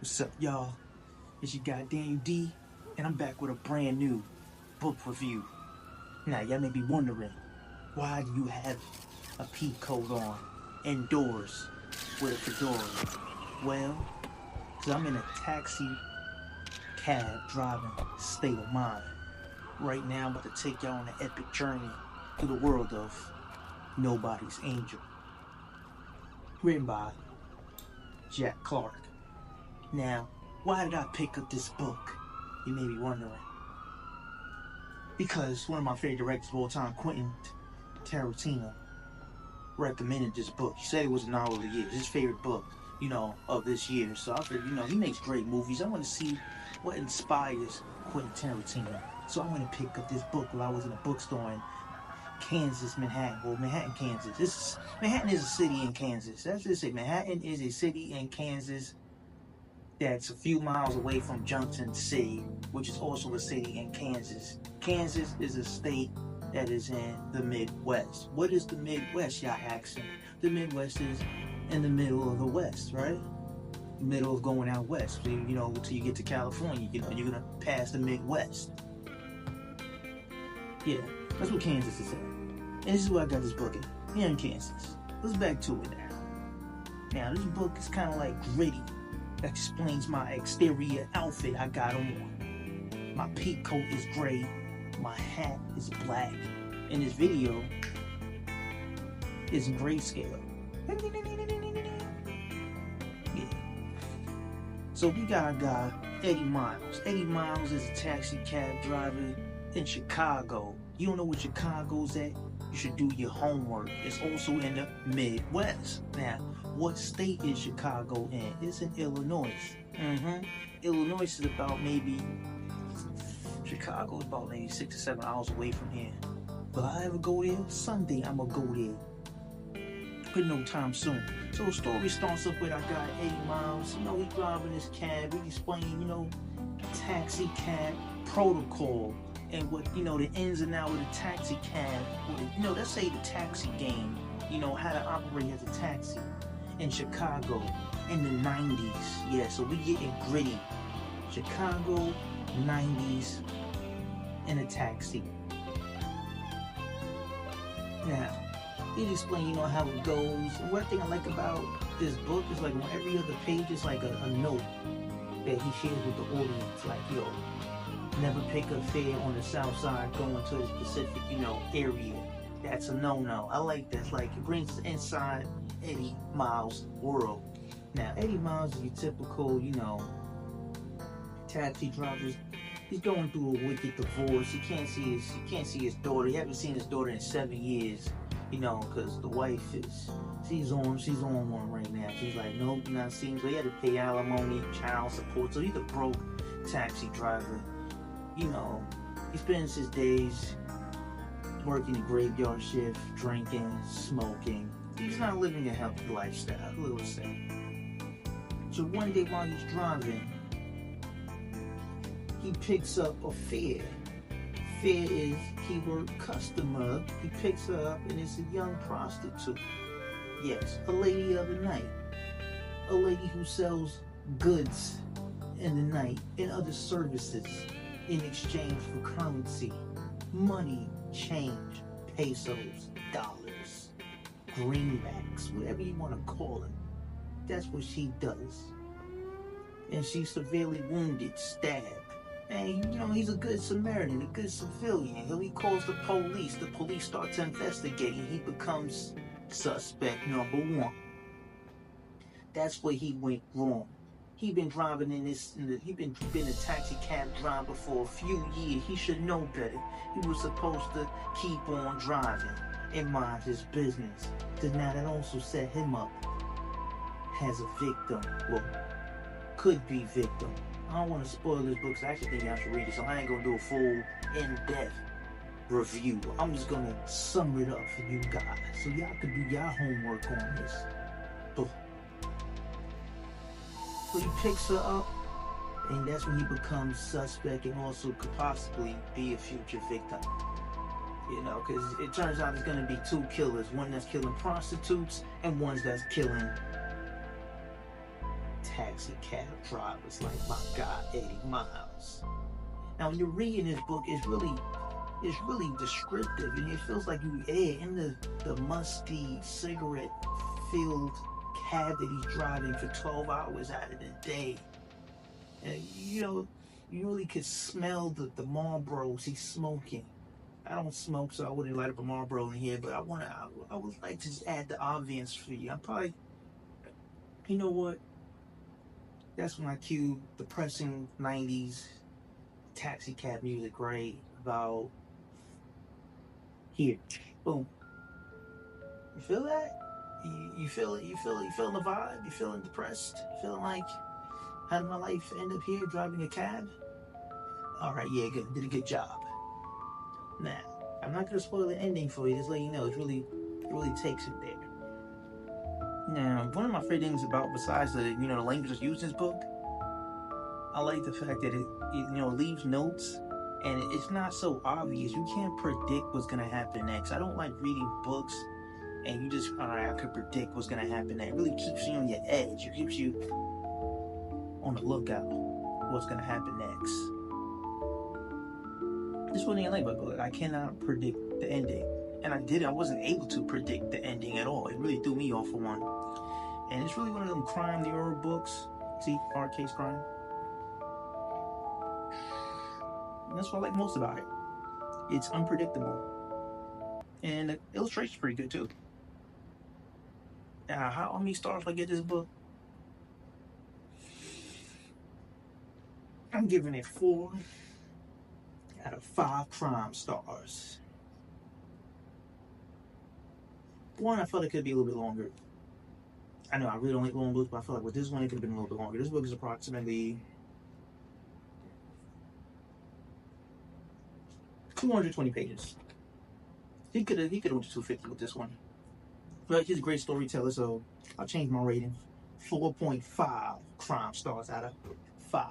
What's up, y'all? It's your guy Daniel D, and I'm back with a brand new book review. Now, y'all may be wondering, why do you have a pea coat on indoors with a fedora? Well, because I'm in a taxi cab driving state of mind. Right now, I'm about to take y'all on an epic journey through the world of Nobody's Angel. Written by Jack Clark. Now, why did I pick up this book? You may be wondering. Because one of my favorite directors of all time, Quentin Tarantino, recommended this book. He said it was a novel of the year. His favorite book, of this year. So I figured, he makes great movies. I want to see what inspires Quentin Tarantino. So I went to pick up this book while I was in a bookstore in Kansas, Manhattan. Well, Manhattan, Kansas. Manhattan is a city in Kansas. That's what it say. Manhattan is a city in Kansas that's a few miles away from Junction City, which is also a city in Kansas. Kansas is a state that is in the Midwest. What is the Midwest, y'all asking? The Midwest is in the middle of the West, right? Middle of going out west. So, until you get to California, you're gonna pass the Midwest. Yeah, that's what Kansas is at. And this is where I got this book at, here in Kansas. Let's back to it now. Now, this book is kind of like gritty. Explains my exterior outfit I got on. My peak coat is gray. My hat is black. And this video is in grayscale. Yeah. So we got a guy, Eddie Miles. Eddie Miles is a taxi cab driver in Chicago. You don't know where Chicago's at? You should do your homework. It's also in the Midwest. Now, what state is Chicago in? It's in Illinois. Illinois is about Chicago is about maybe 6 or 7 hours away from here. Will I ever go there? Someday I'm gonna go there. But no time soon. So the story starts up with our guy Eddie Miles. He's driving his cab. We explain, taxi cab protocol. And what, the ins and outs of the taxi cab, let's say the taxi game, how to operate as a taxi in Chicago in the 90s. Yeah, so we getting gritty. Chicago, 90s, in a taxi. Now, he explain, how it goes. One thing I like about this book is like on every other page is like a note that he shares with the audience. Like, never pick a fare on the south side going to a specific, area. That's a no-no. I like that. Like, it brings us inside Eddie Miles' world. Now, Eddie Miles is your typical, taxi driver. He's going through a wicked divorce. He can't see his daughter. He hasn't seen his daughter in 7 years, because the wife she's on one right now. She's like, nope, not seeing. So he had to pay alimony, child support. So he's a broke taxi driver. He spends his days working a graveyard shift, drinking, smoking. He's not living a healthy lifestyle, a little sad. So one day while he's driving, he picks up a fare. Fare is keyword customer. He picks her up and it's a young prostitute. Yes, a lady of the night. A lady who sells goods in the night and other services in exchange for currency, money, change, pesos, dollars, greenbacks, whatever you want to call it. That's what she does. And she's severely wounded, stabbed. And, he's a good Samaritan, a good civilian. He calls the police. The police start to investigate and he becomes suspect number one. That's where he went wrong. He been driving he been a taxi cab driver for a few years. He should know better. He was supposed to keep on driving and mind his business. Because now that also set him up as a victim. Well, could be victim. I don't want to spoil this book, so I actually think y'all should read it. So I ain't going to do a full, in-depth review. I'm just going to sum it up for you guys. So y'all can do y'all homework on this book. So he picks her up, and that's when he becomes suspect and also could possibly be a future victim. Because it turns out there's going to be two killers. One that's killing prostitutes and one that's killing taxi cab drivers like my guy Eddie Miles. Now, when you're reading this book, it's really descriptive, and it feels like you in the musty cigarette-filled cab that he's driving for 12 hours out of the day. And you really could smell the Marlboros he's smoking. I don't smoke, so I wouldn't light up a Marlboro in here, but I would like to just add the obvious for you. I'm probably, you know what? That's when I cue depressing 90s taxi cab music, right? About here. Boom. You feel that? You feel it? You feeling the vibe? You feeling depressed? You feeling like, how did my life end up here driving a cab? Alright, yeah, good. Did a good job. Now, I'm not gonna spoil the ending for you, just let you know it really takes it there. Now, one of my favorite things about, besides the language that's used in this book, I like the fact that it leaves notes, and it's not so obvious. You can't predict what's gonna happen next. I don't like reading books and you just, alright, I could predict what's gonna happen next. It really keeps you on your edge. It keeps you on the lookout what's gonna happen next. This is one thing I like about the book. I cannot predict the ending. And I wasn't able to predict the ending at all. It really threw me off for one. And it's really one of them crime horror books. See, hard case crime. And that's what I like most about it. It's unpredictable. And the illustration's pretty good too. Now, how many stars do I get this book? I'm giving it 4 out of 5 crime stars. One, I felt it could be a little bit longer. I know I really don't like long books, but I feel like with this one it could have been a little bit longer. This book is approximately 220 pages. He could have went to 250 with this one. But he's a great storyteller, so I'll change my rating. 4.5 crime stars out of 5.